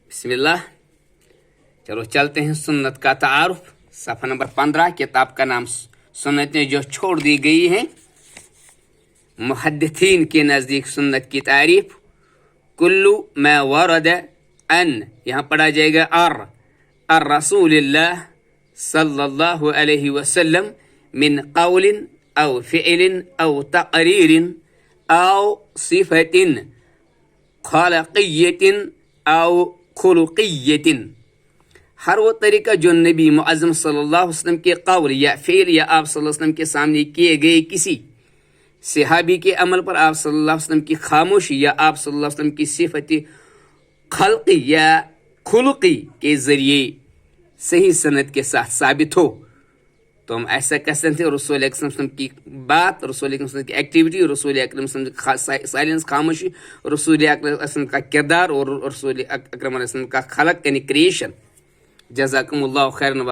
बिस्मिल्लाह। चलो चलते हैं सुन्नत का तारुफ। सफ़ा नंबर 15, किताब का नाम सुन्नतें जो छोड़ दी गई हैं। मुहद्दिथीन के नज़दीक सुन्नत की तारीफ, कुल्लु मा वरद अन, यहाँ पढ़ा जाएगा अर रसूलिल्लाह सल्लल्लाहु अलैहि वसल्लम मिन कौलिन औ फ़िअलिन औ तक़रीरिन औ सिफ़तिन खलक़िय्यतिन औ खुलुक़िय्यतिन। हर वो तरीका जो नबी मुअज़्ज़म सल्लल्लाहु अलैहि वसल्लम के कौल या फ़िल या आप सल्लल्लाहु अलैहि वसल्लम के सामने किए गए किसी सहाबी के अमल पर आप सल्लल्लाहु अलैहि वसल्लम की खामोशी या आप सल्लल्लाहु अलैहि वसल्लम की सिफत खल्क़ी या खुलुक़ी के ज़रिए सही सनद के साथ साबित हो, तो हम ऐसा कह सकते हैं रसूल अकरम सल्लल्लाहु अलैहि वसल्लम की बात, रसूल अकरम सल्लल्लाहु अलैहि वसल्लम की एक्टिविटी, रसूल अकरम सल्लल्लाहु अलैहि वसल्लम की साइलेंस खामोशी, रसूल अकरम सल्लल्लाहु अलैहि वसल्लम का किरदार और रसूल अकरम सल्लल्लाहु अलैहि वसल्लम का खलक यानी क्रिएशन। जज़ाकुमुल्लाहु खैरन।